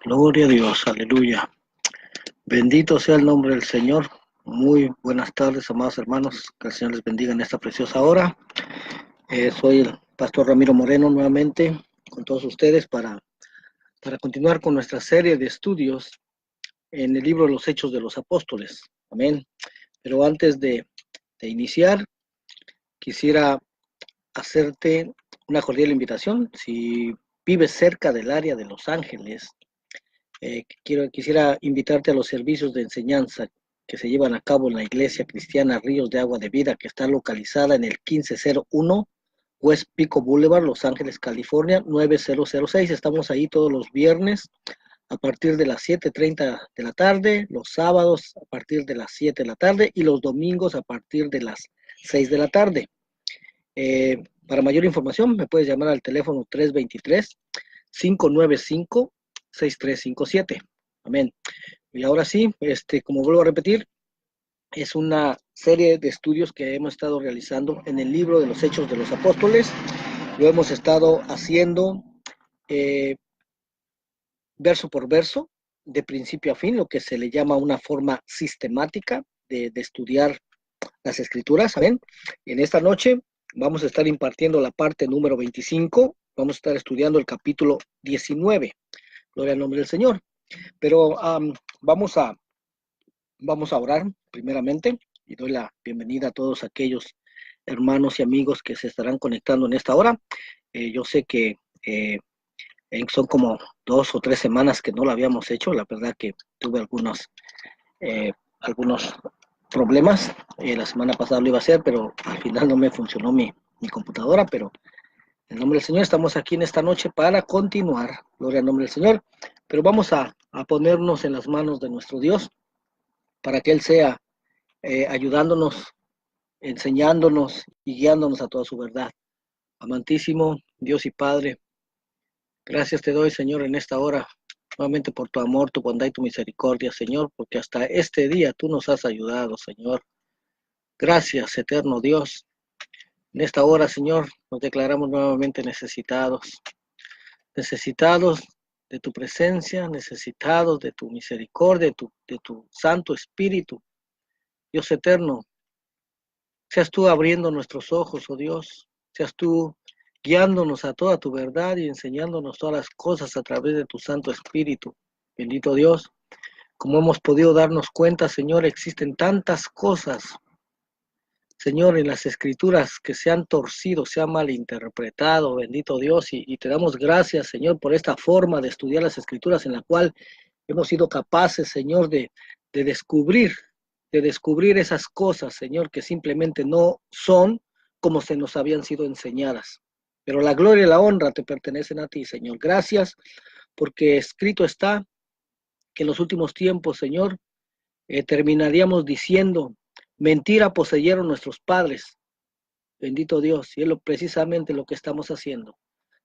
Gloria a Dios, aleluya. Bendito sea el nombre del Señor. Muy buenas tardes, amados hermanos. Que el Señor les bendiga en esta preciosa hora. Soy el pastor Ramiro Moreno nuevamente con todos ustedes para continuar con nuestra serie de estudios en el libro de los Hechos de los Apóstoles. Amén. Pero antes de iniciar, quisiera hacerte una cordial invitación. Si vives cerca del área de Los Ángeles, quisiera invitarte a los servicios de enseñanza que se llevan a cabo en la Iglesia Cristiana Ríos de Agua de Vida, que está localizada en el 1501 West Pico Boulevard, Los Ángeles, California, 9006. Estamos ahí todos los viernes a partir de las 7:30 de la tarde, los sábados a partir de las 7 de la tarde y los domingos a partir de las 6 de la tarde. Para mayor información me puedes llamar al teléfono 323-595-6357. Amén. Y ahora sí, como vuelvo a repetir, es una serie de estudios que hemos estado realizando en el libro de los Hechos de los Apóstoles. Lo hemos estado haciendo verso por verso, de principio a fin, lo que se le llama una forma sistemática de estudiar las Escrituras. Amén. En esta noche vamos a estar impartiendo la parte número 25. Vamos a estar estudiando el capítulo 19. Gloria al nombre del Señor. Pero vamos a orar primeramente y doy la bienvenida a todos aquellos hermanos y amigos que se estarán conectando en esta hora. Yo sé que son como 2 o 3 semanas que no lo habíamos hecho. La verdad que tuve algunos problemas. La semana pasada lo iba a hacer, pero al final no me funcionó mi computadora. Pero en el nombre del Señor estamos aquí en esta noche para continuar. Gloria al nombre del Señor. Pero vamos a ponernos en las manos de nuestro Dios para que Él sea ayudándonos, enseñándonos y guiándonos a toda su verdad. Amantísimo Dios y Padre, gracias te doy, Señor, en esta hora, nuevamente por tu amor, tu bondad y tu misericordia, Señor, porque hasta este día tú nos has ayudado, Señor. Gracias, eterno Dios. En esta hora, Señor, nos declaramos nuevamente necesitados de tu presencia, necesitados de tu misericordia, de tu Santo Espíritu. Dios eterno, seas tú abriendo nuestros ojos, oh Dios, seas tú guiándonos a toda tu verdad y enseñándonos todas las cosas a través de tu Santo Espíritu. Bendito Dios, como hemos podido darnos cuenta, Señor, existen tantas cosas, Señor, en las Escrituras que se han torcido, se han malinterpretado, bendito Dios, y te damos gracias, Señor, por esta forma de estudiar las Escrituras en la cual hemos sido capaces, Señor, de descubrir, de descubrir esas cosas, Señor, que simplemente no son como se nos habían sido enseñadas. Pero la gloria y la honra te pertenecen a ti, Señor. Gracias, porque escrito está que en los últimos tiempos, Señor, terminaríamos diciendo, mentira poseyeron nuestros padres. Bendito Dios, y es precisamente lo que estamos haciendo.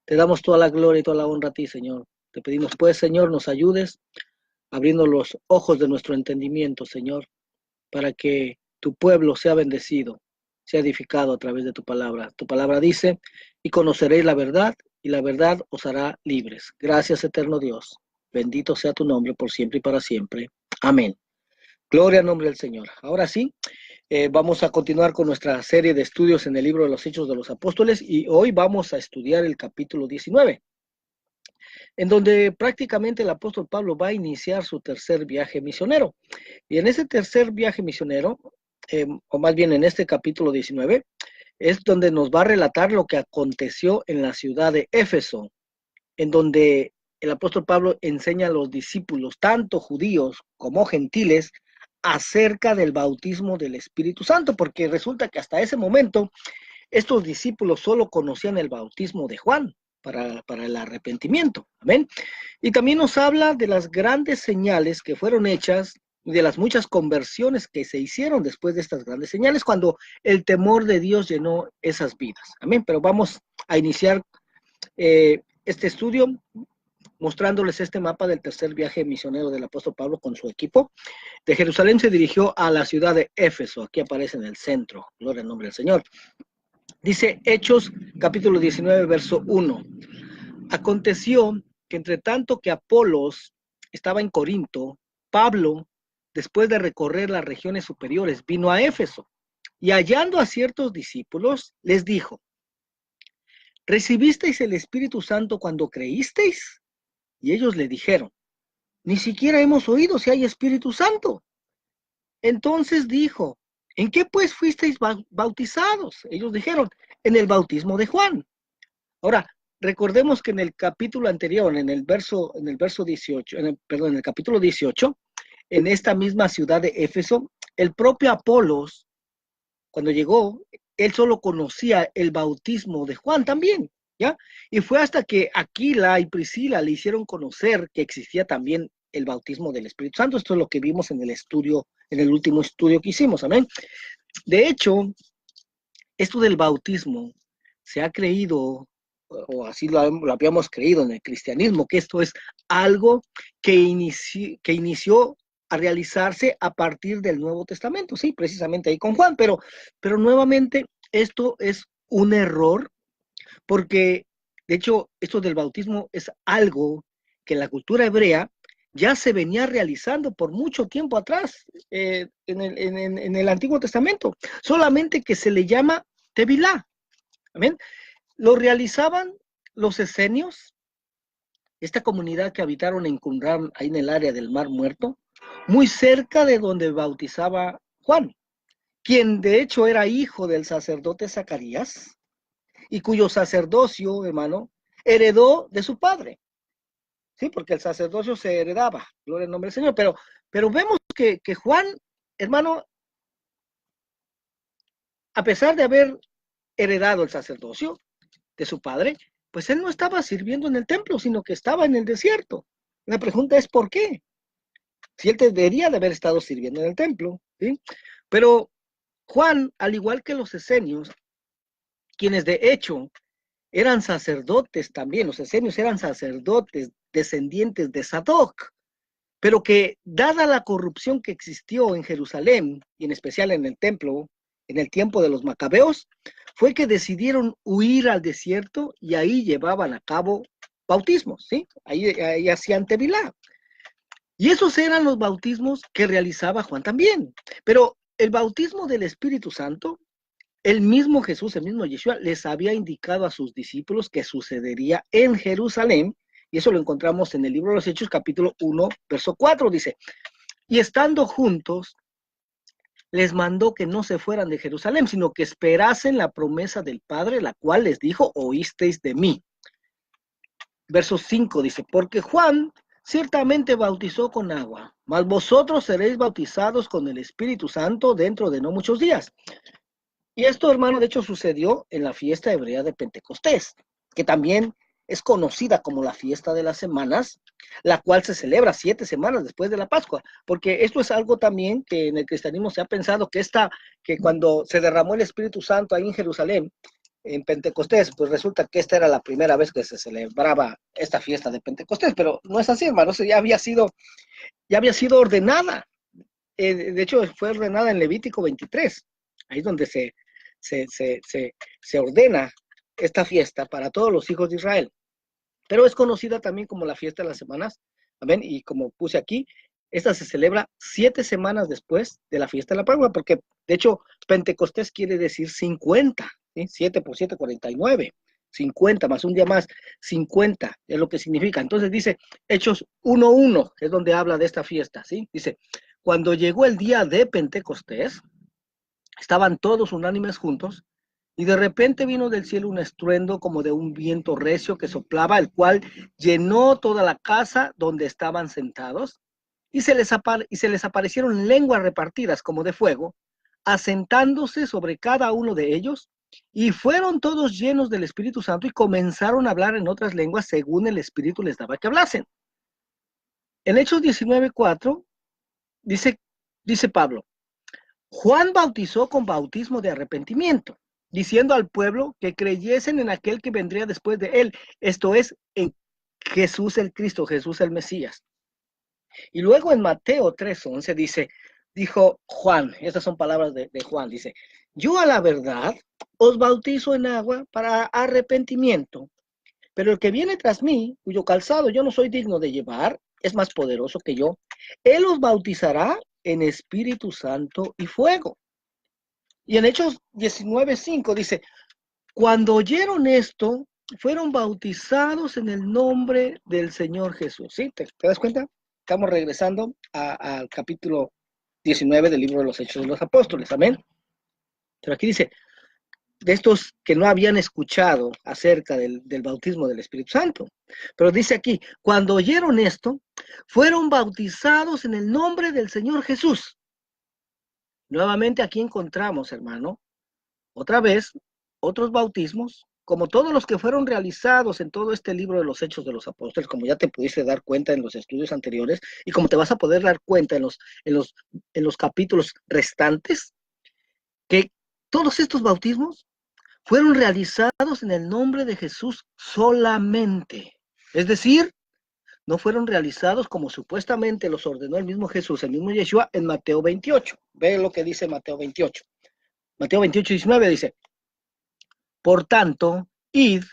Te damos toda la gloria y toda la honra a ti, Señor. Te pedimos, pues, Señor, nos ayudes abriendo los ojos de nuestro entendimiento, Señor, para que tu pueblo sea bendecido, sea edificado a través de tu palabra. Tu palabra dice, y conoceréis la verdad, y la verdad os hará libres. Gracias, eterno Dios. Bendito sea tu nombre por siempre y para siempre. Amén. Gloria al nombre del Señor. Ahora sí, vamos a continuar con nuestra serie de estudios en el libro de los Hechos de los Apóstoles y hoy vamos a estudiar el capítulo 19, en donde prácticamente el apóstol Pablo va a iniciar su tercer viaje misionero. Y en ese tercer viaje misionero, o más bien en este capítulo 19, es donde nos va a relatar lo que aconteció en la ciudad de Éfeso, en donde el apóstol Pablo enseña a los discípulos, tanto judíos como gentiles, acerca del bautismo del Espíritu Santo, porque resulta que hasta ese momento estos discípulos solo conocían el bautismo de Juan para el arrepentimiento. Amén. Y también nos habla de las grandes señales que fueron hechas, de las muchas conversiones que se hicieron después de estas grandes señales, cuando el temor de Dios llenó esas vidas. Amén. Pero vamos a iniciar este estudio mostrándoles este mapa del tercer viaje misionero del apóstol Pablo con su equipo. De Jerusalén se dirigió a la ciudad de Éfeso. Aquí aparece en el centro. Gloria al nombre del Señor. Dice Hechos capítulo 19, verso 1. Aconteció que entre tanto que Apolos estaba en Corinto, Pablo, después de recorrer las regiones superiores, vino a Éfeso y hallando a ciertos discípulos, les dijo, ¿recibisteis el Espíritu Santo cuando creísteis? Y ellos le dijeron, ni siquiera hemos oído si hay Espíritu Santo. Entonces dijo, ¿en qué pues fuisteis bautizados? Ellos dijeron, en el bautismo de Juan. Ahora, recordemos que en el capítulo anterior, en el verso 18, perdón, en el capítulo 18, en esta misma ciudad de Éfeso, el propio Apolos, cuando llegó, él solo conocía el bautismo de Juan también, ¿ya? Y fue hasta que Aquila y Priscila le hicieron conocer que existía también el bautismo del Espíritu Santo. Esto es lo que vimos en el estudio, en el último estudio que hicimos, amén. De hecho, esto del bautismo se ha creído, o así lo habíamos creído en el cristianismo, que esto es algo que inició a realizarse a partir del Nuevo Testamento, sí, precisamente ahí con Juan, pero nuevamente esto es un error, porque de hecho esto del bautismo es algo que en la cultura hebrea ya se venía realizando por mucho tiempo atrás en el Antiguo Testamento, solamente que se le llama Tevilá, ¿amén? Lo realizaban los esenios, esta comunidad que habitaron en Qumran, ahí en el área del Mar Muerto, muy cerca de donde bautizaba Juan, quien de hecho era hijo del sacerdote Zacarías y cuyo sacerdocio, hermano, heredó de su padre. Sí, porque el sacerdocio se heredaba, gloria al nombre del Señor, pero vemos que Juan, hermano, a pesar de haber heredado el sacerdocio de su padre, pues él no estaba sirviendo en el templo, sino que estaba en el desierto. La pregunta es ¿por qué? Si él debería de haber estado sirviendo en el templo, ¿sí? Pero Juan, al igual que los esenios, quienes de hecho eran sacerdotes también, los esenios eran sacerdotes descendientes de Sadoc, pero que dada la corrupción que existió en Jerusalén, y en especial en el templo, en el tiempo de los macabeos, fue que decidieron huir al desierto y ahí llevaban a cabo bautismos, ¿sí? Ahí hacían tevilá. Y esos eran los bautismos que realizaba Juan también. Pero el bautismo del Espíritu Santo, el mismo Jesús, el mismo Yeshua, les había indicado a sus discípulos que sucedería en Jerusalén, y eso lo encontramos en el libro de los Hechos, capítulo 1, verso 4, dice, y estando juntos, les mandó que no se fueran de Jerusalén, sino que esperasen la promesa del Padre, la cual les dijo, oísteis de mí. Verso 5 dice, porque Juan ciertamente bautizó con agua, mas vosotros seréis bautizados con el Espíritu Santo dentro de no muchos días. Y esto, hermano, de hecho sucedió en la fiesta hebrea de Pentecostés, que también es conocida como la fiesta de las semanas, la cual se celebra 7 semanas después de la Pascua, porque esto es algo también que en el cristianismo se ha pensado que cuando se derramó el Espíritu Santo ahí en Jerusalén, en Pentecostés, pues resulta que esta era la primera vez que se celebraba esta fiesta de Pentecostés, pero no es así, hermano, eso ya había sido ordenada. De hecho, fue ordenada en Levítico 23, ahí es donde se ordena esta fiesta para todos los hijos de Israel. Pero es conocida también como la fiesta de las semanas, amén, y como puse aquí, esta se celebra 7 semanas después de la fiesta de la Pascua, porque de hecho Pentecostés quiere decir 50, ¿sí? 7 por 7, 49, 50 más un día más, 50 es lo que significa. Entonces dice, Hechos 1:1 es donde habla de esta fiesta, ¿sí? Dice, cuando llegó el día de Pentecostés, estaban todos unánimes juntos, y de repente vino del cielo un estruendo como de un viento recio que soplaba, el cual llenó toda la casa donde estaban sentados, y se les aparecieron lenguas repartidas como de fuego, asentándose sobre cada uno de ellos, y fueron todos llenos del Espíritu Santo y comenzaron a hablar en otras lenguas según el Espíritu les daba que hablasen. En Hechos 19:4 dice Pablo, Juan bautizó con bautismo de arrepentimiento, diciendo al pueblo que creyesen en aquel que vendría después de él, esto es, en Jesús el Cristo, Jesús el Mesías. Y luego en Mateo 3:11 dijo Juan, estas son palabras de Juan, dice, yo a la verdad os bautizo en agua para arrepentimiento, pero el que viene tras mí, cuyo calzado yo no soy digno de llevar, es más poderoso que yo. Él los bautizará en Espíritu Santo y fuego. Y en Hechos 19:5 dice, cuando oyeron esto, fueron bautizados en el nombre del Señor Jesús. ¿Sí? ¿Te das cuenta? Estamos regresando al capítulo 19 del libro de los Hechos de los Apóstoles. Amén. Pero aquí dice, de estos que no habían escuchado acerca del bautismo del Espíritu Santo. Pero dice aquí, cuando oyeron esto, fueron bautizados en el nombre del Señor Jesús. Nuevamente aquí encontramos, hermano, otra vez, otros bautismos, como todos los que fueron realizados en todo este libro de los Hechos de los Apóstoles, como ya te pudiste dar cuenta en los estudios anteriores, y como te vas a poder dar cuenta en los capítulos restantes, que todos estos bautismos fueron realizados en el nombre de Jesús solamente. Es decir, no fueron realizados como supuestamente los ordenó el mismo Jesús, el mismo Yeshua, en Mateo 28. Ve lo que dice Mateo 28. Mateo 28:19 dice, por tanto, id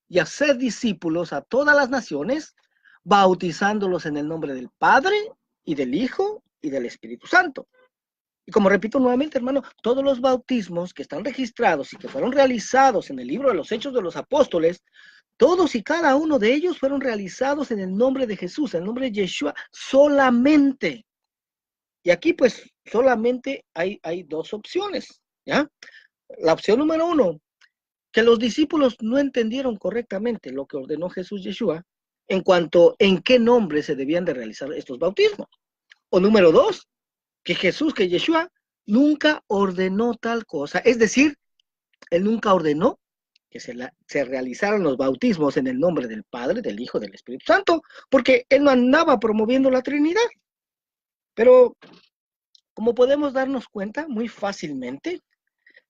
y haced discípulos a todas las naciones, bautizándolos en el nombre del Padre y del Hijo y del Espíritu Santo. Y como repito nuevamente, hermano, todos los bautismos que están registrados y que fueron realizados en el libro de los Hechos de los Apóstoles, todos y cada uno de ellos fueron realizados en el nombre de Jesús, en el nombre de Yeshua, solamente. Y aquí pues solamente hay dos opciones, ¿ya? La opción número 1, que los discípulos no entendieron correctamente lo que ordenó Jesús Yeshua en cuanto en qué nombre se debían de realizar estos bautismos. O número 2, que Yeshua, nunca ordenó tal cosa. Es decir, él nunca ordenó que se realizaran los bautismos en el nombre del Padre, del Hijo, del Espíritu Santo, porque él no andaba promoviendo la Trinidad. Pero, como podemos darnos cuenta muy fácilmente,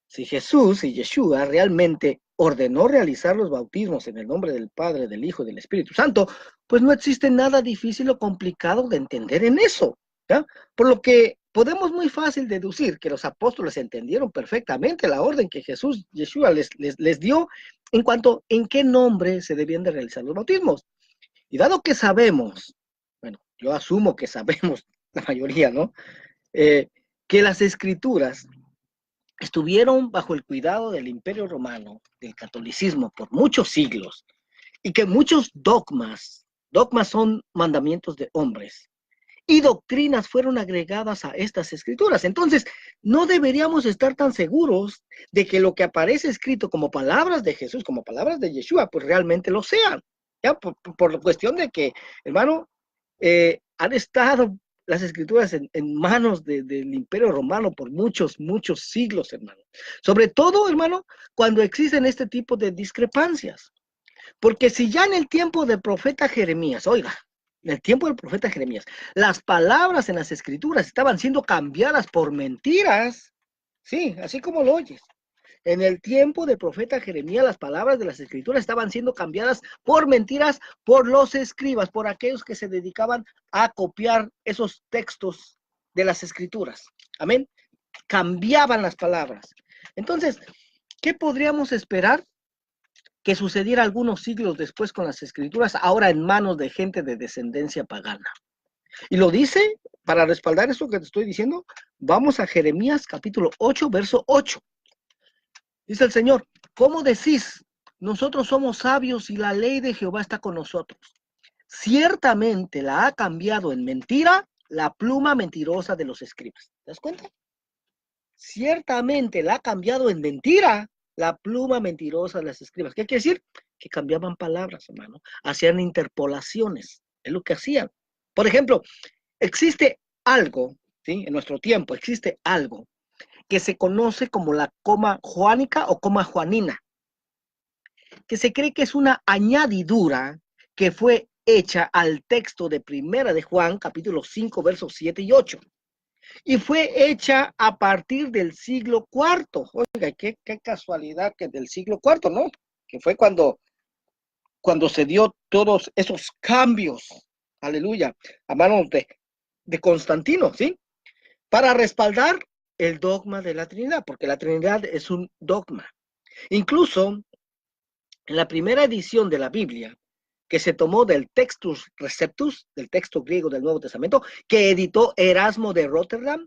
si Jesús y Yeshua realmente ordenó realizar los bautismos en el nombre del Padre, del Hijo y del Espíritu Santo, pues no existe nada difícil o complicado de entender en eso, ¿ya? Por lo que podemos muy fácil deducir que los apóstoles entendieron perfectamente la orden que Jesús, Yeshua, les dio en cuanto en qué nombre se debían de realizar los bautismos. Y dado que sabemos, bueno, yo asumo que sabemos, la mayoría, ¿no? Que las escrituras estuvieron bajo el cuidado del Imperio Romano, del catolicismo, por muchos siglos, y que muchos dogmas son mandamientos de hombres, y doctrinas fueron agregadas a estas escrituras. Entonces, no deberíamos estar tan seguros de que lo que aparece escrito como palabras de Jesús, como palabras de Yeshua, pues realmente lo sean. ¿Ya? Por cuestión de que, hermano, han estado las escrituras en manos del Imperio Romano por muchos siglos, hermano. Sobre todo, hermano, cuando existen este tipo de discrepancias. Porque si ya en el tiempo del profeta Jeremías, oiga, en el tiempo del profeta Jeremías, las palabras en las escrituras estaban siendo cambiadas por mentiras, sí, así como lo oyes. En el tiempo del profeta Jeremías, las palabras de las escrituras estaban siendo cambiadas por mentiras por los escribas, por aquellos que se dedicaban a copiar esos textos de las escrituras. Amén. Cambiaban las palabras. Entonces, ¿qué podríamos esperar que sucediera algunos siglos después con las escrituras, ahora en manos de gente de descendencia pagana? Y lo dice, para respaldar eso que te estoy diciendo, vamos a Jeremías capítulo 8, verso 8. Dice el Señor, ¿cómo decís? Nosotros somos sabios y la ley de Jehová está con nosotros. Ciertamente la ha cambiado en mentira la pluma mentirosa de los escribas. ¿Te das cuenta? Ciertamente la ha cambiado en mentira la pluma mentirosa de los escribas. ¿Qué quiere decir? Que cambiaban palabras, hermano. Hacían interpolaciones. Es lo que hacían. Por ejemplo, existe algo, ¿sí? En nuestro tiempo existe algo que se conoce como la coma joánica o coma juanina, que se cree que es una añadidura que fue hecha al texto de Primera de Juan, capítulo 5, versos 7 y 8. Y fue hecha a partir del siglo IV. Oiga, qué casualidad que del siglo IV, ¿no? Que fue cuando se dio todos esos cambios, aleluya, a manos de Constantino, ¿sí? Para respaldar el dogma de la Trinidad, porque la Trinidad es un dogma. Incluso en la primera edición de la Biblia, que se tomó del Textus Receptus, del texto griego del Nuevo Testamento, que editó Erasmo de Rotterdam,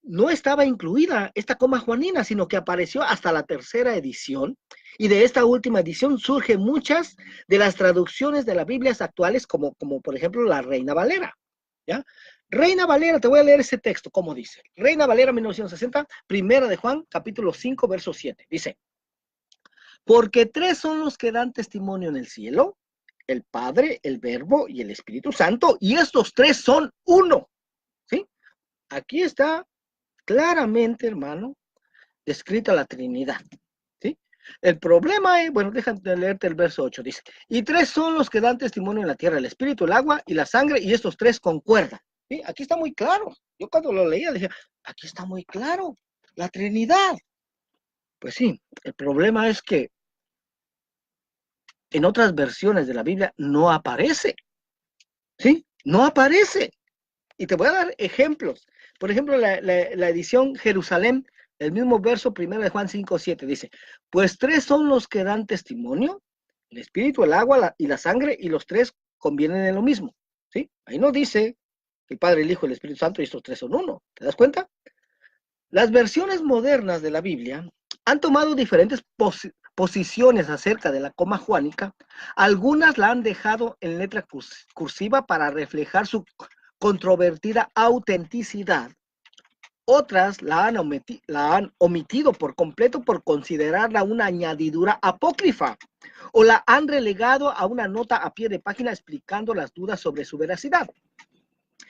no estaba incluida esta coma juanina, sino que apareció hasta la tercera edición, y de esta última edición surgen muchas de las traducciones de las Biblias actuales, como por ejemplo la Reina Valera, ¿ya? Reina Valera, te voy a leer ese texto, ¿cómo dice? Reina Valera 1960, primera de Juan, capítulo 5, verso 7, dice: porque tres son los que dan testimonio en el cielo, el Padre, el Verbo y el Espíritu Santo, y estos tres son uno, ¿sí? Aquí está claramente, hermano, descrita la Trinidad, ¿sí? El problema es, bueno, déjame leerte el verso 8, dice: y tres son los que dan testimonio en la tierra, el Espíritu, el agua y la sangre, y estos tres concuerdan, ¿sí? Aquí está muy claro. Yo cuando lo leía dije, aquí está muy claro, la Trinidad. Pues sí, el problema es que en otras versiones de la Biblia no aparece, ¿sí? No aparece. Y te voy a dar ejemplos. Por ejemplo, la edición Jerusalén, el mismo verso 1 de Juan 5:7 dice: pues tres son los que dan testimonio, el espíritu, el agua y la sangre, y los tres convienen en lo mismo, ¿sí? Ahí no dice el Padre, el Hijo y el Espíritu Santo, y estos tres son uno. ¿Te das cuenta? Las versiones modernas de la Biblia han tomado diferentes posiciones acerca de la coma juánica. Algunas la han dejado en letra cursiva para reflejar su controvertida autenticidad. Otras la han omitido por completo por considerarla una añadidura apócrifa, o la han relegado a una nota a pie de página explicando las dudas sobre su veracidad.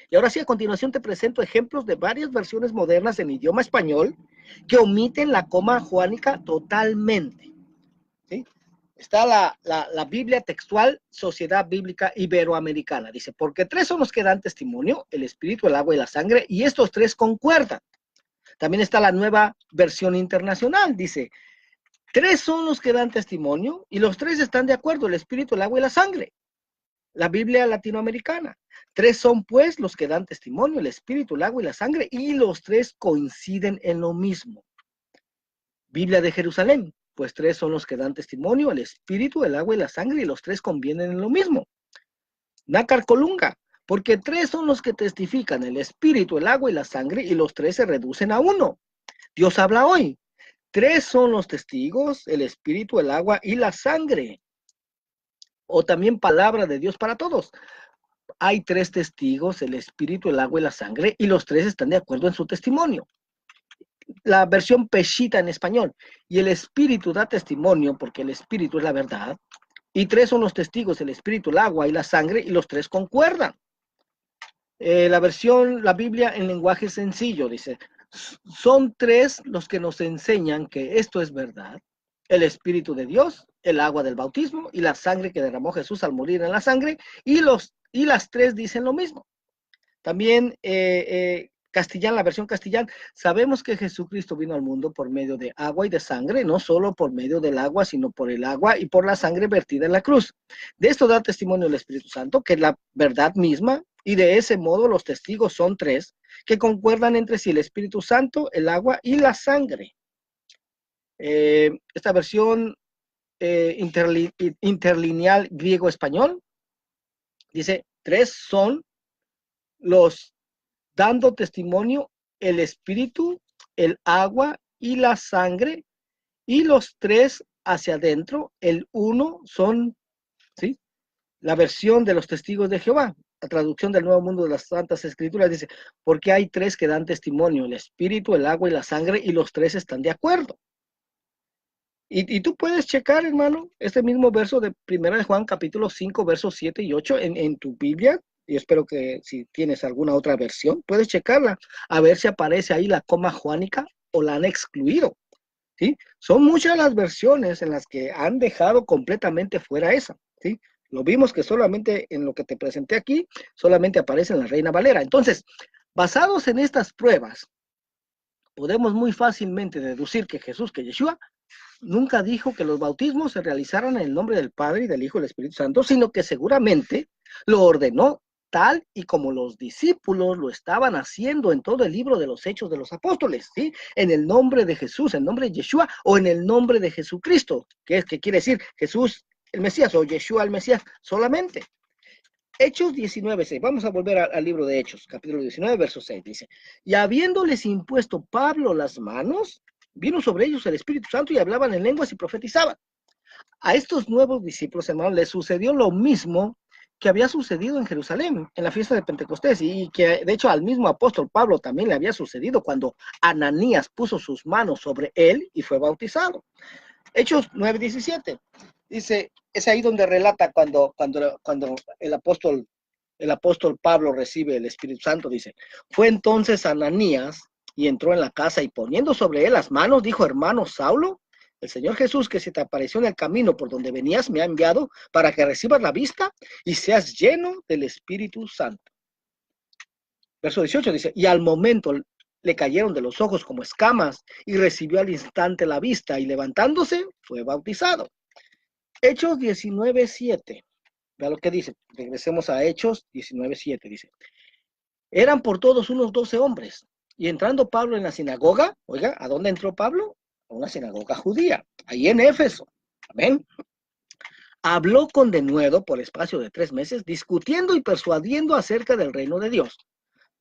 Y ahora sí, a continuación te presento ejemplos de varias versiones modernas en idioma español que omiten la coma juánica totalmente, ¿sí? Está la Biblia textual, Sociedad Bíblica Iberoamericana. Dice: porque tres son los que dan testimonio, el espíritu, el agua y la sangre, y estos tres concuerdan. También está la Nueva Versión Internacional. Dice: tres son los que dan testimonio, y los tres están de acuerdo, el espíritu, el agua y la sangre. La Biblia latinoamericana: tres son pues los que dan testimonio, el espíritu, el agua y la sangre, y los tres coinciden en lo mismo. Biblia de Jerusalén: pues tres son los que dan testimonio, el espíritu, el agua y la sangre, y los tres convienen en lo mismo. Nácar Colunga: porque tres son los que testifican, el espíritu, el agua y la sangre, y los tres se reducen a uno. Dios habla hoy: tres son los testigos, el espíritu, el agua y la sangre. O también Palabra de Dios para Todos: hay tres testigos, el espíritu, el agua y la sangre, y los tres están de acuerdo en su testimonio. La versión Peshitta en español: y el espíritu da testimonio porque el espíritu es la verdad, y tres son los testigos, el espíritu, el agua y la sangre, y los tres concuerdan. La Biblia en lenguaje sencillo dice: son tres los que nos enseñan que esto es verdad, el espíritu de Dios, el agua del bautismo y la sangre que derramó Jesús al morir en la sangre, y las tres dicen lo mismo. También Castellán, la versión Castellán: sabemos que Jesucristo vino al mundo por medio de agua y de sangre, no solo por medio del agua, sino por el agua y por la sangre vertida en la cruz. De esto da testimonio el Espíritu Santo, que es la verdad misma, y de ese modo los testigos son tres, que concuerdan entre sí, el Espíritu Santo, el agua y la sangre. Esta versión interlineal griego-español dice: tres son los dando testimonio, el espíritu, el agua y la sangre, y los tres hacia adentro, el uno son, ¿sí? La versión de los testigos de Jehová, la traducción del Nuevo Mundo de las Santas Escrituras dice: porque hay tres que dan testimonio, el espíritu, el agua y la sangre, y los tres están de acuerdo. Y tú puedes checar, hermano, este mismo verso de 1 de Juan, capítulo 5, versos 7 y 8 en tu Biblia. Y espero que si tienes alguna otra versión, puedes checarla, a ver si aparece ahí la coma juánica o la han excluido, ¿sí? Son muchas las versiones en las que han dejado completamente fuera esa, ¿sí? Lo vimos que solamente en lo que te presenté aquí, solamente aparece en la Reina Valera. Entonces, basados en estas pruebas, podemos muy fácilmente deducir que Jesús, que Yeshua, nunca dijo que los bautismos se realizaran en el nombre del Padre y del Hijo y del Espíritu Santo, sino que seguramente lo ordenó tal y como los discípulos lo estaban haciendo en todo el libro de los Hechos de los Apóstoles, ¿sí? En el nombre de Jesús, en nombre de Yeshua, o en el nombre de Jesucristo, que quiere decir Jesús el Mesías, o Yeshua el Mesías solamente. Hechos 19:6. Vamos a volver al libro de Hechos, capítulo 19, verso 6. Dice, y habiéndoles impuesto Pablo las manos, vino sobre ellos el Espíritu Santo y hablaban en lenguas y profetizaban. A estos nuevos discípulos, hermanos, les sucedió lo mismo que había sucedido en Jerusalén, en la fiesta de Pentecostés, y que de hecho al mismo apóstol Pablo también le había sucedido cuando Ananías puso sus manos sobre él y fue bautizado. Hechos 9:17. Dice, es ahí donde relata cuando el apóstol Pablo recibe el Espíritu Santo. Dice, fue entonces Ananías y entró en la casa y poniendo sobre él las manos, dijo, hermano Saulo, el Señor Jesús que se te apareció en el camino por donde venías me ha enviado para que recibas la vista y seas lleno del Espíritu Santo. Verso 18 dice, y al momento le cayeron de los ojos como escamas y recibió al instante la vista y levantándose fue bautizado. Hechos 19:7. Vea lo que dice. Regresemos a Hechos 19:7. Dice, eran por todos unos 12 hombres. Y entrando Pablo en la sinagoga, oiga, ¿a dónde entró Pablo? A una sinagoga judía, ahí en Éfeso. Amén. Habló con denuedo por espacio de 3 meses, discutiendo y persuadiendo acerca del reino de Dios.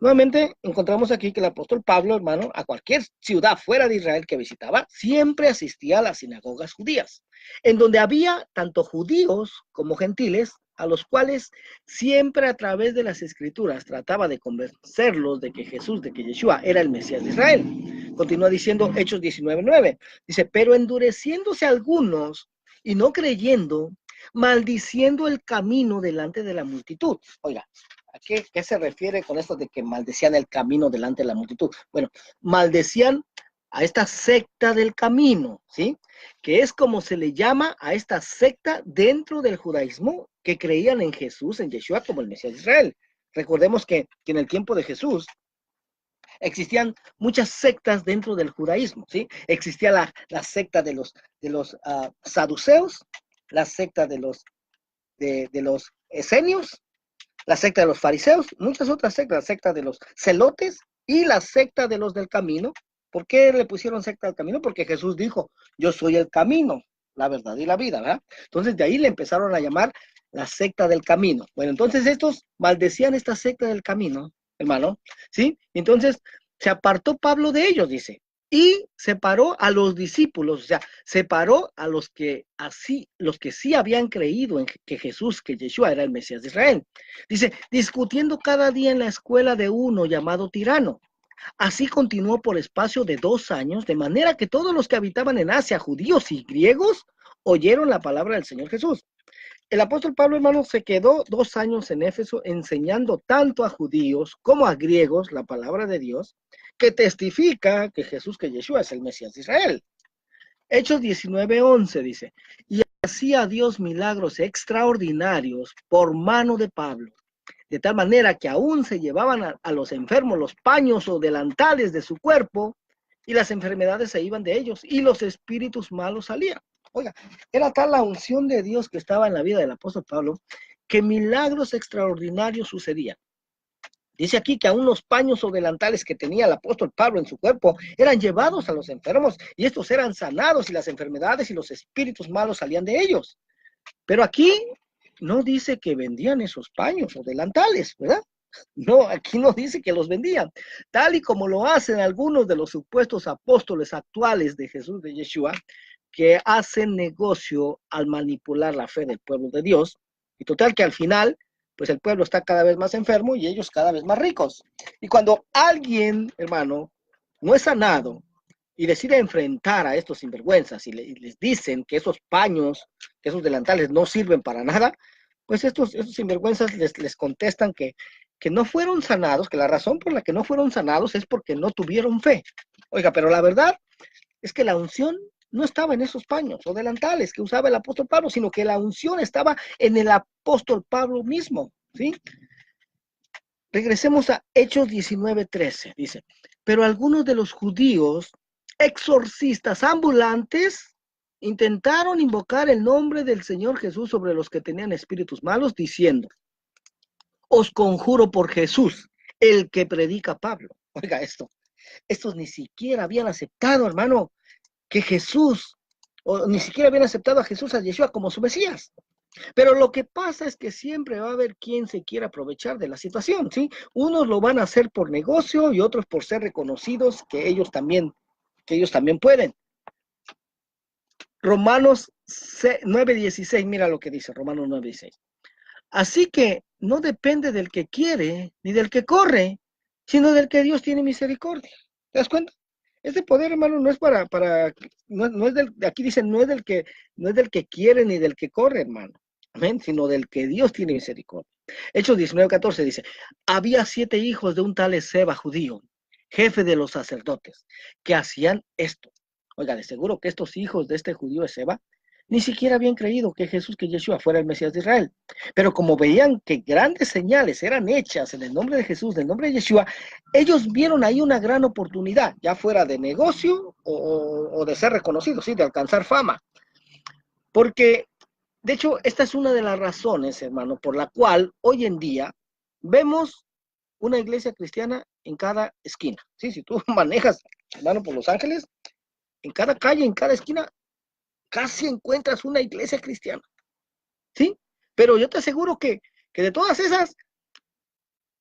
Nuevamente encontramos aquí que el apóstol Pablo, hermano, a cualquier ciudad fuera de Israel que visitaba, siempre asistía a las sinagogas judías, en donde había tanto judíos como gentiles, a los cuales siempre a través de las escrituras trataba de convencerlos de que Jesús, de que Yeshua era el Mesías de Israel. Continúa diciendo Hechos 19:9. Dice, pero endureciéndose algunos y no creyendo, maldiciendo el camino delante de la multitud. Oiga, ¿a qué se refiere con esto de que maldecían el camino delante de la multitud? Bueno, maldecían a esta secta del camino, ¿sí? Que es como se le llama a esta secta dentro del judaísmo que creían en Jesús, en Yeshua, como el Mesías de Israel. Recordemos que en el tiempo de Jesús existían muchas sectas dentro del judaísmo, ¿sí? Existía la secta de los saduceos, la secta de los esenios, la secta de los fariseos, muchas otras sectas, la secta de los celotes y la secta de los del camino. ¿Por qué le pusieron secta al camino? Porque Jesús dijo, yo soy el camino, la verdad y la vida, ¿verdad? Entonces de ahí le empezaron a llamar la secta del camino. Bueno, entonces estos maldecían esta secta del camino, hermano, ¿sí? Entonces se apartó Pablo de ellos, dice, y separó a los discípulos, o sea, separó a los que sí habían creído en que Jesús, que Yeshua era el Mesías de Israel. Dice, discutiendo cada día en la escuela de uno llamado Tirano. Así continuó por espacio de 2 años, de manera que todos los que habitaban en Asia, judíos y griegos, oyeron la palabra del Señor Jesús. El apóstol Pablo, hermano, se quedó 2 años en Éfeso enseñando tanto a judíos como a griegos la palabra de Dios, que testifica que Jesús, que Yeshua es el Mesías de Israel. Hechos 19:11 dice, y hacía Dios milagros extraordinarios por mano de Pablo, de tal manera que aún se llevaban a los enfermos los paños o delantales de su cuerpo y las enfermedades se iban de ellos y los espíritus malos salían. Oiga, era tal la unción de Dios que estaba en la vida del apóstol Pablo que milagros extraordinarios sucedían. Dice aquí que aún los paños o delantales que tenía el apóstol Pablo en su cuerpo eran llevados a los enfermos y estos eran sanados y las enfermedades y los espíritus malos salían de ellos. Pero aquí no dice que vendían esos paños o delantales, ¿verdad? No, aquí no dice que los vendían, tal y como lo hacen algunos de los supuestos apóstoles actuales de Jesús, de Yeshua, que hacen negocio al manipular la fe del pueblo de Dios, y total que al final, pues el pueblo está cada vez más enfermo y ellos cada vez más ricos. Y cuando alguien, hermano, no es sanado y decide enfrentar a estos sinvergüenzas y les dicen que esos paños, que esos delantales no sirven para nada, pues estos sinvergüenzas les contestan que no fueron sanados, que la razón por la que no fueron sanados es porque no tuvieron fe. Oiga, pero la verdad es que la unción no estaba en esos paños o delantales que usaba el apóstol Pablo, sino que la unción estaba en el apóstol Pablo mismo, ¿sí? Regresemos a Hechos 19:13, dice, pero algunos de los judíos exorcistas ambulantes intentaron invocar el nombre del Señor Jesús sobre los que tenían espíritus malos, diciendo, os conjuro por Jesús, el que predica Pablo. Oiga esto, estos ni siquiera habían aceptado, hermano, que Jesús o ni siquiera habían aceptado a Jesús, a Yeshua, como su Mesías. Pero lo que pasa es que siempre va a haber quien se quiera aprovechar de la situación, ¿sí? Unos lo van a hacer por negocio y otros por ser reconocidos que ellos también pueden. Romanos 9:16, mira lo que dice Romanos 9:16. Así que no depende del que quiere ni del que corre, sino del que Dios tiene misericordia. ¿Te das cuenta? Este poder, hermano, no es no es aquí dicen, no es del que quiere ni del que corre, hermano. Amén, sino del que Dios tiene misericordia. Hechos 19:14 dice, había 7 hijos de un tal Esceva judío, jefe de los sacerdotes, que hacían esto. Oiga, de seguro que estos hijos de este judío Esceva ni siquiera habían creído que Jesús, que Yeshua fuera el Mesías de Israel. Pero como veían que grandes señales eran hechas en el nombre de Jesús, en el nombre de Yeshua, ellos vieron ahí una gran oportunidad, ya fuera de negocio o de ser reconocidos, ¿sí? De alcanzar fama. Porque, de hecho, esta es una de las razones, hermano, por la cual hoy en día vemos una iglesia cristiana en cada esquina. ¿Sí? Si tú manejas, hermano, por Los Ángeles, en cada calle, en cada esquina, casi encuentras una iglesia cristiana. ¿Sí? Pero yo te aseguro que de todas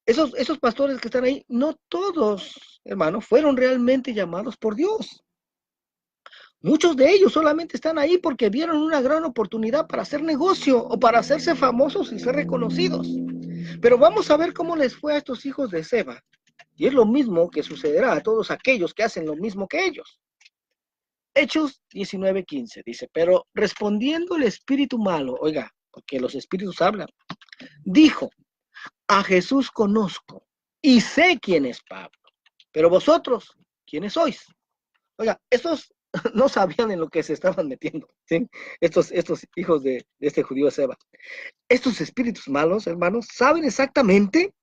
esos pastores que están ahí, no todos, hermano, fueron realmente llamados por Dios. Muchos de ellos solamente están ahí porque vieron una gran oportunidad para hacer negocio o para hacerse famosos y ser reconocidos. Pero vamos a ver cómo les fue a estos hijos de Seba. Y es lo mismo que sucederá a todos aquellos que hacen lo mismo que ellos. Hechos 19:15 dice, pero respondiendo el espíritu malo, oiga, porque los espíritus hablan, dijo, a Jesús conozco y sé quién es Pablo, pero vosotros, ¿quiénes sois? Oiga, estos no sabían en lo que se estaban metiendo, ¿sí? Estos hijos de este judío Seba. Estos espíritus malos, hermanos, saben exactamente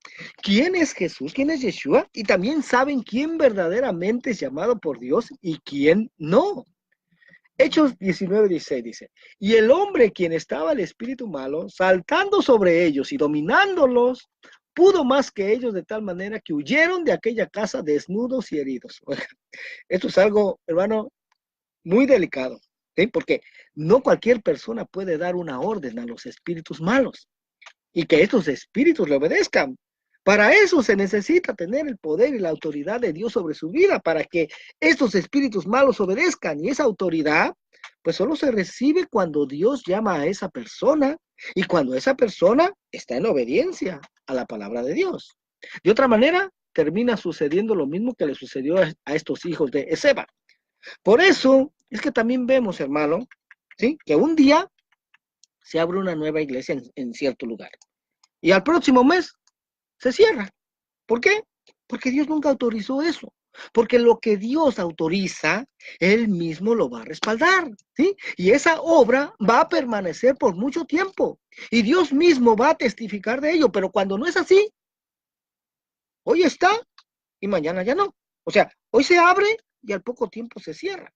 quién es Jesús, quién es Yeshua, y también saben quién verdaderamente es llamado por Dios y quién no. Hechos 19:16 dice, y el hombre quien estaba el espíritu malo, saltando sobre ellos y dominándolos, pudo más que ellos de tal manera que huyeron de aquella casa desnudos y heridos. Oiga, esto es algo, hermano, muy delicado, ¿sí? Porque no cualquier persona puede dar una orden a los espíritus malos y que estos espíritus le obedezcan. Para eso se necesita tener el poder y la autoridad de Dios sobre su vida, para que estos espíritus malos obedezcan. Y esa autoridad, pues solo se recibe cuando Dios llama a esa persona y cuando esa persona está en obediencia a la palabra de Dios. De otra manera, termina sucediendo lo mismo que le sucedió a estos hijos de Eseba. Por eso es que también vemos, hermano, ¿sí? Que un día se abre una nueva iglesia en cierto lugar. Y al próximo mes se cierra. ¿Por qué? Porque Dios nunca autorizó eso. Porque lo que Dios autoriza, Él mismo lo va a respaldar, ¿sí? Y esa obra va a permanecer por mucho tiempo. Y Dios mismo va a testificar de ello. Pero cuando no es así, hoy está y mañana ya no. O sea, hoy se abre y al poco tiempo se cierra.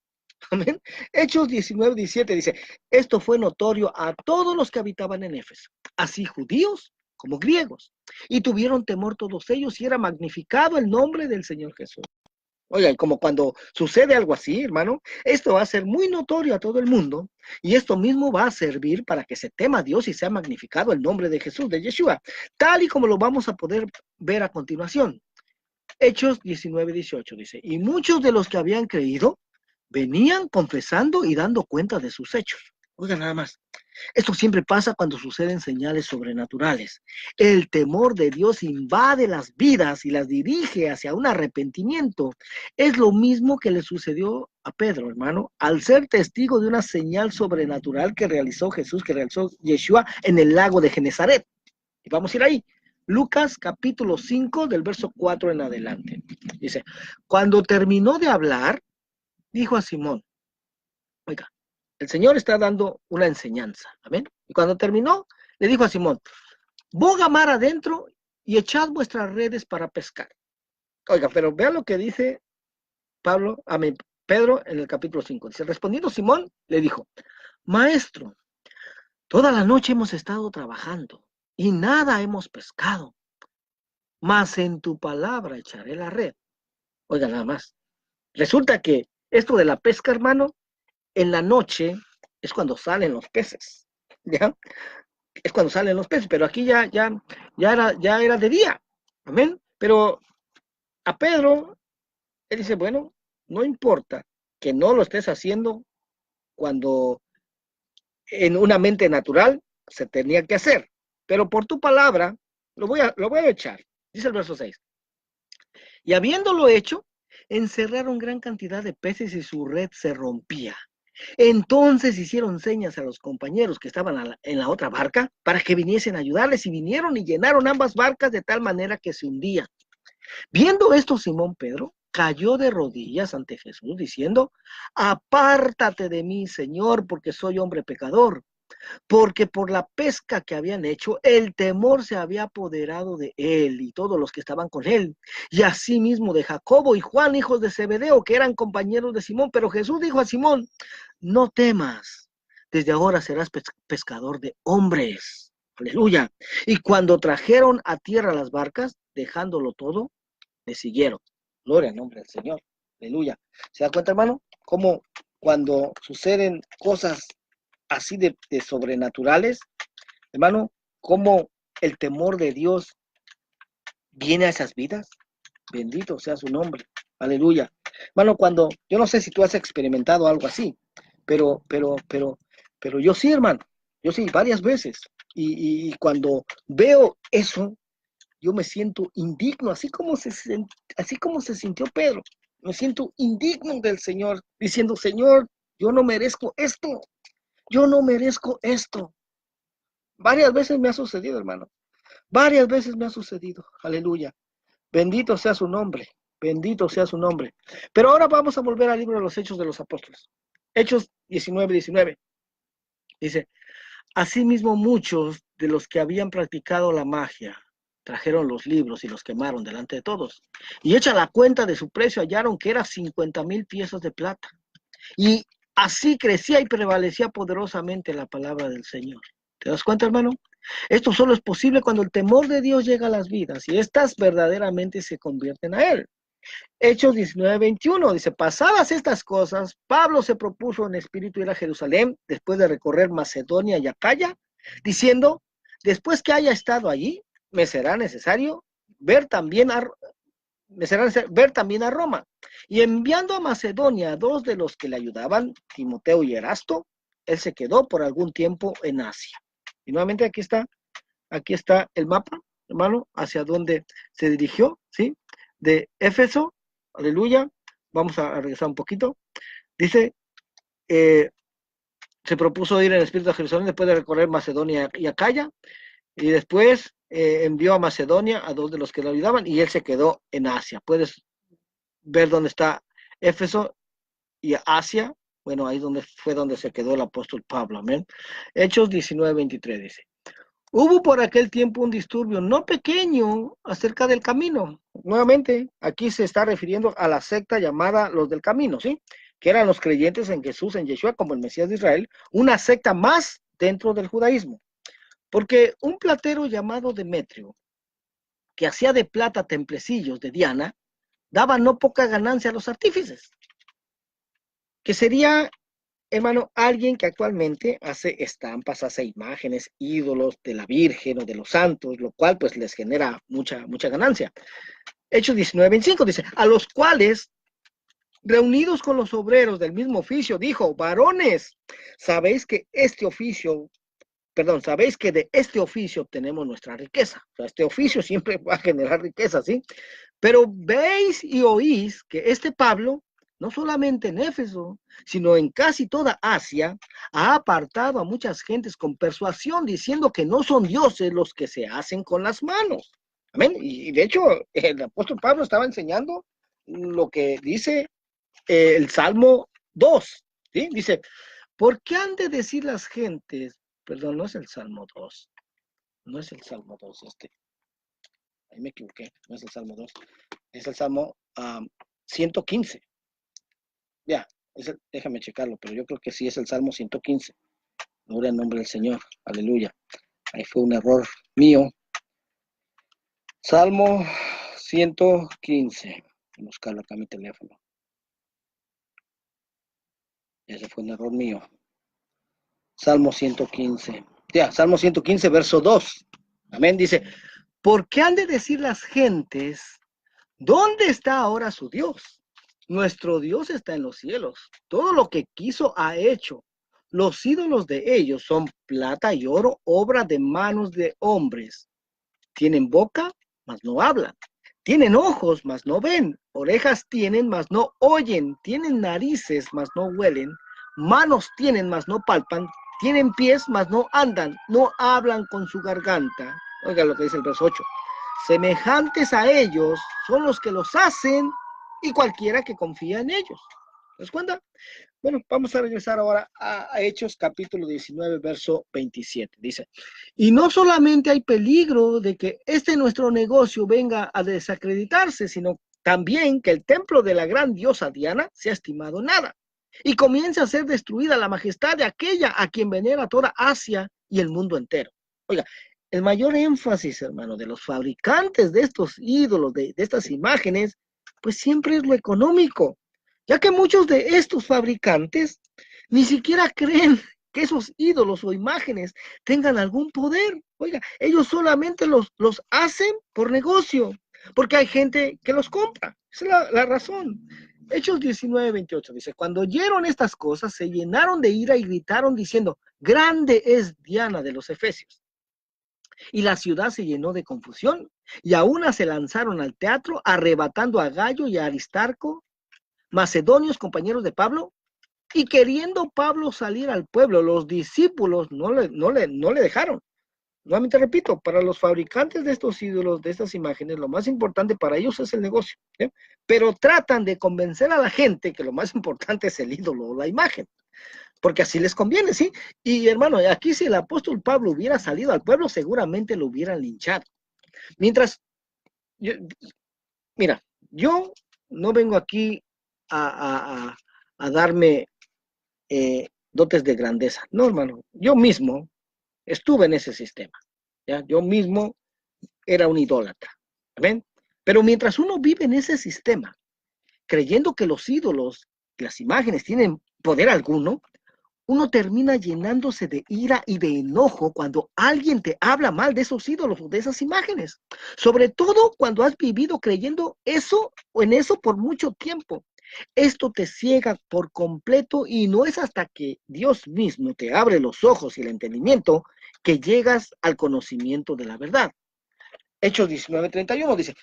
Amén. Hechos 19:17 dice, esto fue notorio a todos los que habitaban en Éfeso, así judíos como griegos, y tuvieron temor todos ellos y era magnificado el nombre del Señor Jesús. Oigan, como cuando sucede algo así, hermano, esto va a ser muy notorio a todo el mundo y esto mismo va a servir para que se tema a Dios y sea magnificado el nombre de Jesús, de Yeshua, tal y como lo vamos a poder ver a continuación. Hechos 19:18 dice, y muchos de los que habían creído venían confesando y dando cuenta de sus hechos. Oiga, nada más. Esto siempre pasa cuando suceden señales sobrenaturales. El temor de Dios invade las vidas y las dirige hacia un arrepentimiento. Es lo mismo que le sucedió a Pedro, hermano, al ser testigo de una señal sobrenatural que realizó Jesús, que realizó Yeshua en el lago de Genezaret. Y vamos a ir ahí. Lucas capítulo 5 del verso 4 en adelante. Dice, cuando terminó de hablar, dijo a Simón, oiga, el Señor está dando una enseñanza, amén. Y cuando terminó, le dijo a Simón, boga mar adentro y echad vuestras redes para pescar. Oiga, pero vean lo que dice Pedro en el capítulo 5. Dice, respondiendo Simón, le dijo, maestro, toda la noche hemos estado trabajando y nada hemos pescado, mas en tu palabra echaré la red. Oiga, nada más. Resulta que esto de la pesca, hermano, en la noche es cuando salen los peces, ¿ya? Es cuando salen los peces, pero aquí ya era de día, amén. Pero a Pedro, él dice, bueno, no importa que no lo estés haciendo cuando en una mente natural se tenía que hacer, pero por tu palabra lo voy a echar. Dice el verso 6. Y habiéndolo hecho, encerraron gran cantidad de peces y su red se rompía. Entonces hicieron señas a los compañeros que estaban en la otra barca para que viniesen a ayudarles y vinieron y llenaron ambas barcas de tal manera que se hundían. Viendo esto, Simón Pedro cayó de rodillas ante Jesús diciendo, apártate de mí, Señor, porque soy hombre pecador. Porque por la pesca que habían hecho, el temor se había apoderado de él y todos los que estaban con él, y asimismo de Jacobo y Juan, hijos de Zebedeo, que eran compañeros de Simón. Pero Jesús dijo a Simón, no temas, desde ahora serás pescador de hombres. Aleluya. Y cuando trajeron a tierra las barcas, dejándolo todo, le siguieron. Gloria al nombre del Señor. Aleluya. ¿Se da cuenta, hermano? Cómo cuando suceden cosas así de sobrenaturales, hermano, cómo el temor de Dios viene a esas vidas. Bendito sea su nombre. Aleluya. Hermano, cuando, yo no sé si tú has experimentado algo así, pero yo sí, hermano. Yo sí, varias veces. Y cuando veo eso, yo me siento indigno, así como se sintió Pedro. Me siento indigno del Señor, diciendo, Señor, yo no merezco esto. Yo no merezco esto. Varias veces me ha sucedido, hermano. Varias veces me ha sucedido. Aleluya. Bendito sea su nombre. Bendito sea su nombre. Pero ahora vamos a volver al libro de los Hechos de los Apóstoles. Hechos 19:19. Dice, asimismo muchos de los que habían practicado la magia trajeron los libros y los quemaron delante de todos. Y hecha la cuenta de su precio, hallaron que era 50,000 piezas de plata. Y así crecía y prevalecía poderosamente la palabra del Señor. ¿Te das cuenta, hermano? Esto solo es posible cuando el temor de Dios llega a las vidas y éstas verdaderamente se convierten a Él. Hechos 19:21 dice, pasadas estas cosas, Pablo se propuso en espíritu ir a Jerusalén después de recorrer Macedonia y Acaya, diciendo, después que haya estado allí, me será necesario ver también a, ver también a Roma. Y enviando a Macedonia a dos de los que le ayudaban, Timoteo y Erasto, él se quedó por algún tiempo en Asia. Y nuevamente aquí está el mapa, hermano, hacia dónde se dirigió, ¿sí? De Éfeso, aleluya, vamos a regresar un poquito. Dice, se propuso ir en espíritu a Jerusalén después de recorrer Macedonia y Acaya, y después envió a Macedonia a dos de los que le ayudaban, y él se quedó en Asia. Puedes ver dónde está Éfeso y Asia. Bueno, ahí fue donde se quedó el apóstol Pablo, amén. Hechos 19:23 dice, hubo por aquel tiempo un disturbio no pequeño acerca del camino. Nuevamente, aquí se está refiriendo a la secta llamada los del camino, ¿sí? Que eran los creyentes en Jesús, en Yeshua, como el Mesías de Israel, una secta más dentro del judaísmo. Porque un platero llamado Demetrio, que hacía de plata templecillos de Diana, daba no poca ganancia a los artífices, que sería, hermano, alguien que actualmente hace estampas, hace imágenes, ídolos de la Virgen o de los santos, lo cual pues les genera mucha ganancia. Hechos 19:25 dice, a los cuales, reunidos con los obreros del mismo oficio, dijo, varones, sabéis que sabéis que de este oficio obtenemos nuestra riqueza. O sea, este oficio siempre va a generar riqueza, ¿sí? Pero veis y oís que este Pablo, no solamente en Éfeso, sino en casi toda Asia, ha apartado a muchas gentes con persuasión, diciendo que no son dioses los que se hacen con las manos. Amén. Y de hecho, el apóstol Pablo estaba enseñando lo que dice el Salmo 2, ¿sí? Dice, ¿por qué han de decir las gentes? Perdón, no es el Salmo 2, no es el Salmo 2 ahí me equivoqué, no es el Salmo 2, es el Salmo 115. Ya, déjame checarlo, pero yo creo que sí es el Salmo 115. Gloria al nombre del Señor, aleluya. Ahí fue un error mío. Salmo 115. Voy a buscarlo acá en mi teléfono. Ese fue un error mío. Salmo 115. Ya, Salmo 115, verso 2. Amén. Dice, ¿por qué han de decir las gentes, ¿dónde está ahora su Dios? Nuestro Dios está en los cielos. Todo lo que quiso ha hecho. Los ídolos de ellos son plata y oro, obra de manos de hombres. Tienen boca, mas no hablan. Tienen ojos, mas no ven. Orejas tienen, mas no oyen. Tienen narices, mas no huelen. Manos tienen, mas no palpan. Tienen pies, mas no andan. No hablan con su garganta. Oiga lo que dice el verso 8. Semejantes a ellos son los que los hacen y cualquiera que confía en ellos. ¿Te das cuenta? Bueno, vamos a regresar ahora a Hechos capítulo 19, verso 27. Dice, y no solamente hay peligro de que nuestro negocio venga a desacreditarse, sino también que el templo de la gran diosa Diana sea estimado nada y comience a ser destruida la majestad de aquella a quien venera toda Asia y el mundo entero. Oiga, el mayor énfasis, hermano, de los fabricantes de estos ídolos, de estas imágenes, pues siempre es lo económico, ya que muchos de estos fabricantes ni siquiera creen que esos ídolos o imágenes tengan algún poder. Oiga, ellos solamente los hacen por negocio, porque hay gente que los compra. Esa es la razón. Hechos 19, 28 dice, cuando oyeron estas cosas, se llenaron de ira y gritaron diciendo, grande es Diana de los Efesios. Y la ciudad se llenó de confusión, y a una se lanzaron al teatro, arrebatando a Gallo y a Aristarco, macedonios, compañeros de Pablo, y queriendo Pablo salir al pueblo, los discípulos no le dejaron. Nuevamente repito, para los fabricantes de estos ídolos, de estas imágenes, lo más importante para ellos es el negocio, ¿sí? Pero tratan de convencer a la gente que lo más importante es el ídolo o la imagen, porque así les conviene, ¿sí? Y hermano, aquí si el apóstol Pablo hubiera salido al pueblo, seguramente lo hubieran linchado. Mientras, mira, yo no vengo aquí a darme dotes de grandeza. No, hermano, yo mismo estuve en ese sistema. ¿Ya? Yo mismo era un idólatra. ¿Ven? Pero mientras uno vive en ese sistema, creyendo que los ídolos, las imágenes tienen poder alguno, uno termina llenándose de ira y de enojo cuando alguien te habla mal de esos ídolos o de esas imágenes. Sobre todo cuando has vivido creyendo eso o en eso por mucho tiempo. Esto te ciega por completo y no es hasta que Dios mismo te abre los ojos y el entendimiento que llegas al conocimiento de la verdad. Hechos 19:31 dice,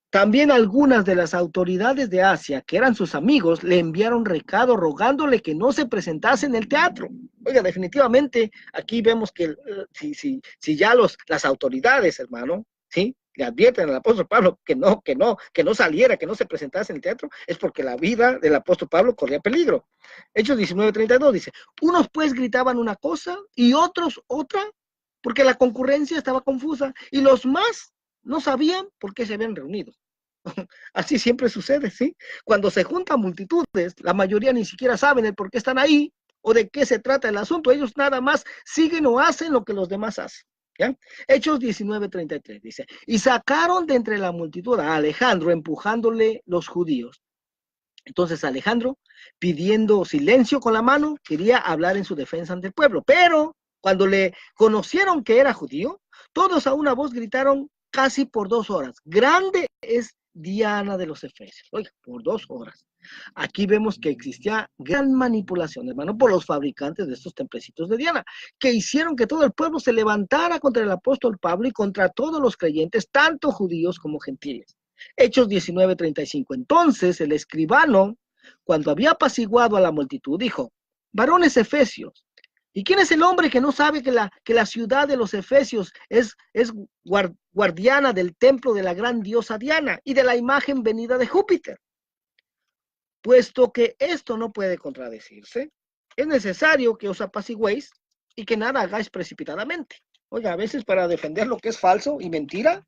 también algunas de las autoridades de Asia, que eran sus amigos, le enviaron recado rogándole que no se presentase en el teatro. Oiga, definitivamente aquí vemos que si ya las autoridades, hermano, ¿sí?, le advierten al apóstol Pablo que no saliera, que no se presentase en el teatro, es porque la vida del apóstol Pablo corría peligro. Hechos 19:32 dice, unos pues gritaban una cosa y otros otra, porque la concurrencia estaba confusa y los más no sabían por qué se habían reunido. Así siempre sucede, ¿sí? Cuando se juntan multitudes, la mayoría ni siquiera saben el por qué están ahí o de qué se trata el asunto. Ellos nada más siguen o hacen lo que los demás hacen. ¿Ya? Hechos 19:33 dice, y sacaron de entre la multitud a Alejandro empujándole los judíos. Entonces Alejandro, pidiendo silencio con la mano, quería hablar en su defensa ante el pueblo, pero cuando le conocieron que era judío, todos a una voz gritaron casi por 2 horas, grande es Diana de los Efesios. Oiga, por 2 horas. Aquí vemos que existía gran manipulación, hermano, por los fabricantes de estos templecitos de Diana, que hicieron que todo el pueblo se levantara contra el apóstol Pablo y contra todos los creyentes, tanto judíos como gentiles. Hechos 19:35. Entonces el escribano, cuando había apaciguado a la multitud, dijo, varones efesios, ¿y quién es el hombre que no sabe que la ciudad de los Efesios es guardiana del templo de la gran diosa Diana y de la imagen venida de Júpiter? Puesto que esto no puede contradecirse, es necesario que os apaciguéis y que nada hagáis precipitadamente. Oiga, a veces para defender lo que es falso y mentira,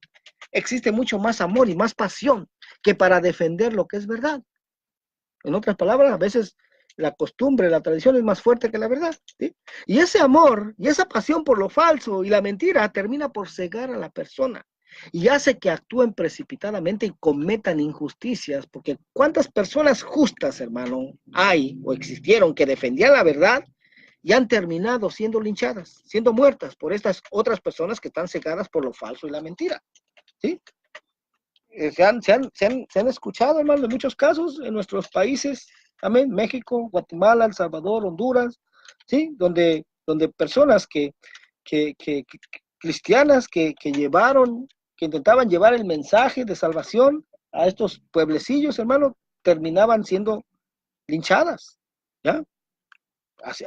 existe mucho más amor y más pasión que para defender lo que es verdad. En otras palabras, a veces la costumbre, la tradición es más fuerte que la verdad, ¿sí? Y ese amor y esa pasión por lo falso y la mentira termina por cegar a la persona y hace que actúen precipitadamente y cometan injusticias, porque cuántas personas justas, hermano, hay o existieron que defendían la verdad y han terminado siendo linchadas, siendo muertas por estas otras personas que están cegadas por lo falso y la mentira, ¿sí? Se han escuchado, hermano, de muchos casos en nuestros países, amén, México, Guatemala, El Salvador, Honduras, ¿sí? Donde personas que cristianas que llevaron, que intentaban llevar el mensaje de salvación a estos pueblecillos, hermano, terminaban siendo linchadas, ¿ya?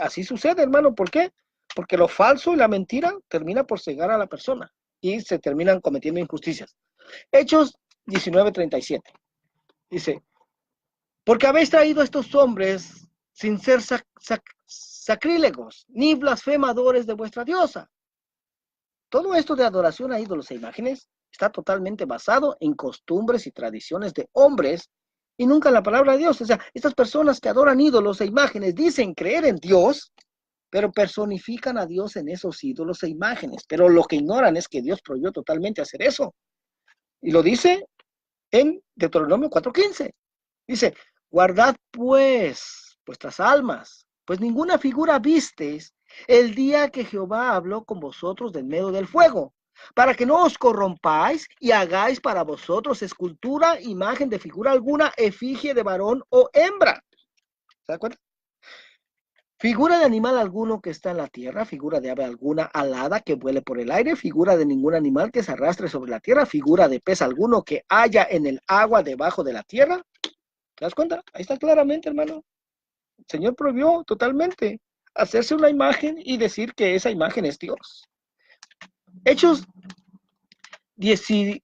Así sucede, hermano, ¿por qué? Porque lo falso y la mentira termina por cegar a la persona y se terminan cometiendo injusticias. Hechos 19:37 dice, porque habéis traído a estos hombres sin ser sacrílegos, ni blasfemadores de vuestra diosa. Todo esto de adoración a ídolos e imágenes está totalmente basado en costumbres y tradiciones de hombres y nunca en la palabra de Dios. O sea, estas personas que adoran ídolos e imágenes dicen creer en Dios, pero personifican a Dios en esos ídolos e imágenes. Pero lo que ignoran es que Dios prohibió totalmente hacer eso. Y lo dice en Deuteronomio 4:15. Dice, guardad pues vuestras almas, pues ninguna figura visteis el día que Jehová habló con vosotros del medio del fuego, para que no os corrompáis y hagáis para vosotros escultura, imagen de figura alguna, efigie de varón o hembra. ¿Se da cuenta? Figura de animal alguno que está en la tierra, figura de ave alguna alada que vuele por el aire, figura de ningún animal que se arrastre sobre la tierra, figura de pez alguno que haya en el agua debajo de la tierra. ¿Te das cuenta? Ahí está claramente, hermano. El Señor prohibió totalmente hacerse una imagen y decir que esa imagen es Dios. Hechos 19,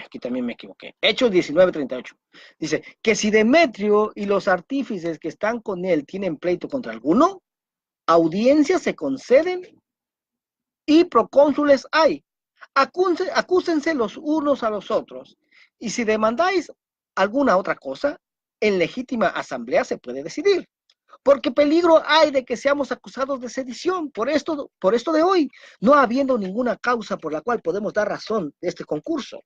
aquí también me equivoqué. Hechos 19:38. Dice, que si Demetrio y los artífices que están con él tienen pleito contra alguno, audiencias se conceden y procónsules hay. Acúsense los unos a los otros. Y si demandáis alguna otra cosa, en legítima asamblea se puede decidir. Porque peligro hay de que seamos acusados de sedición por esto de hoy, no habiendo ninguna causa por la cual podemos dar razón de este concurso.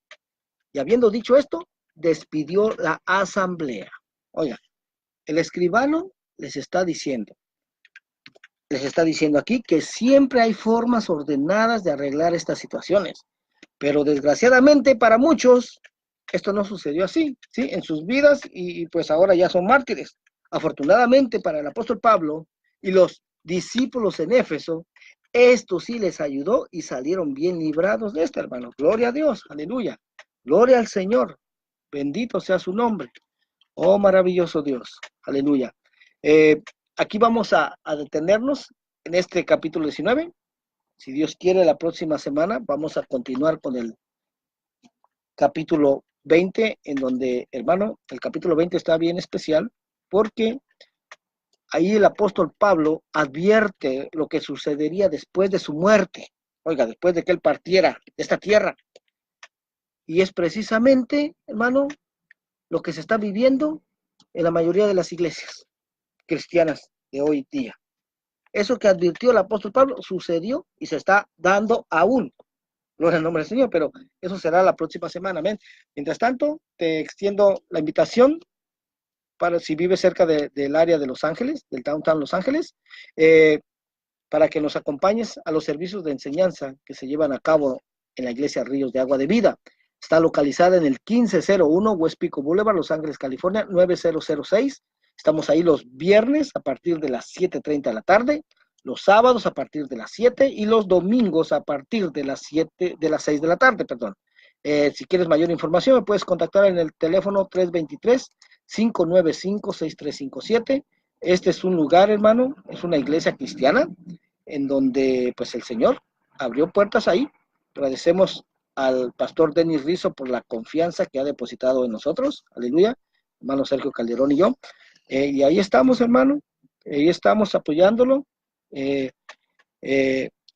Y habiendo dicho esto, despidió la asamblea. Oiga, el escribano les está diciendo aquí que siempre hay formas ordenadas de arreglar estas situaciones. Pero desgraciadamente para muchos, esto no sucedió así, ¿sí? En sus vidas y pues ahora ya son mártires. Afortunadamente para el apóstol Pablo y los discípulos en Éfeso, esto sí les ayudó y salieron bien librados de esto, hermano. Gloria a Dios, aleluya. Gloria al Señor, bendito sea su nombre. Oh, maravilloso Dios, aleluya. Aquí vamos a detenernos en este capítulo 19. Si Dios quiere, la próxima semana vamos a continuar con el capítulo 20, en donde, hermano, el capítulo 20 está bien especial, porque ahí el apóstol Pablo advierte lo que sucedería después de su muerte. Oiga, después de que él partiera de esta tierra. Y es precisamente, hermano, lo que se está viviendo en la mayoría de las iglesias cristianas de hoy día. Eso que advirtió el apóstol Pablo sucedió y se está dando aún. Gloria al nombre del Señor, pero eso será la próxima semana, amén. Mientras tanto, te extiendo la invitación para si vives cerca del área de Los Ángeles, del downtown Los Ángeles, para que nos acompañes a los servicios de enseñanza que se llevan a cabo en la iglesia Ríos de Agua de Vida. Está localizada en el 1501 West Pico Boulevard, Los Ángeles, California, 9006. Estamos ahí los viernes a partir de las 7:30 de la tarde, los sábados a partir de las 7 y los domingos a partir de las 6 de la tarde, perdón. Si quieres mayor información, me puedes contactar en el teléfono 323-595-6357. Este es un lugar, hermano, es una iglesia cristiana en donde pues el Señor abrió puertas ahí. Agradecemos al pastor Denis Rizzo por la confianza que ha depositado en nosotros. Aleluya. Hermano Sergio Calderón y yo. Y ahí estamos, hermano. Ahí estamos apoyándolo.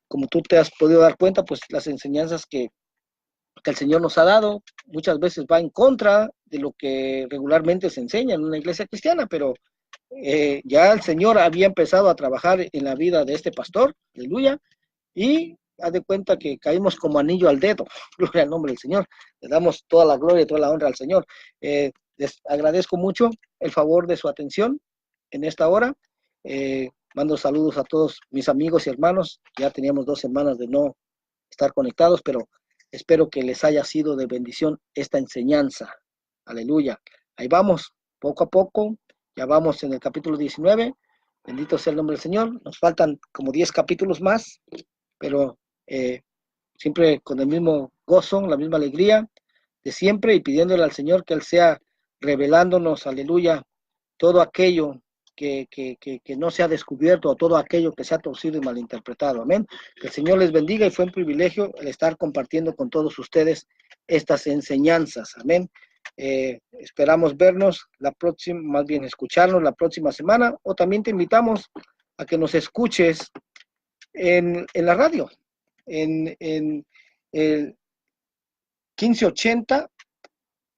Como tú te has podido dar cuenta, pues las enseñanzas que el Señor nos ha dado muchas veces va en contra de lo que regularmente se enseña en una iglesia cristiana, pero ya el Señor había empezado a trabajar en la vida de este pastor, aleluya, y haz de cuenta que caímos como anillo al dedo. Gloria al nombre del Señor. Le damos toda la gloria y toda la honra al Señor. Les agradezco mucho el favor de su atención en esta hora. Mando saludos a todos mis amigos y hermanos. Ya teníamos 2 semanas de no estar conectados, pero espero que les haya sido de bendición esta enseñanza. Aleluya. Ahí vamos, poco a poco. Ya vamos en el capítulo 19. Bendito sea el nombre del Señor. Nos faltan como 10 capítulos más, pero siempre con el mismo gozo, la misma alegría de siempre y pidiéndole al Señor que Él sea revelándonos, aleluya, todo aquello que no se ha descubierto o todo aquello que se ha torcido y malinterpretado. Amén. Que el Señor les bendiga y fue un privilegio el estar compartiendo con todos ustedes estas enseñanzas. Amén. Esperamos vernos la próxima, más bien escucharnos la próxima semana, o también te invitamos a que nos escuches en la radio, en el 1580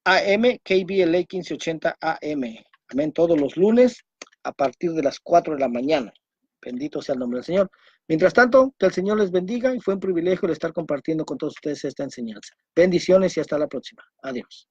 AM, KBLA 1580 AM. Amén. Todos los lunes a partir de las 4 de la mañana. Bendito sea el nombre del Señor. Mientras tanto, que el Señor les bendiga y fue un privilegio el estar compartiendo con todos ustedes esta enseñanza. Bendiciones y hasta la próxima. Adiós.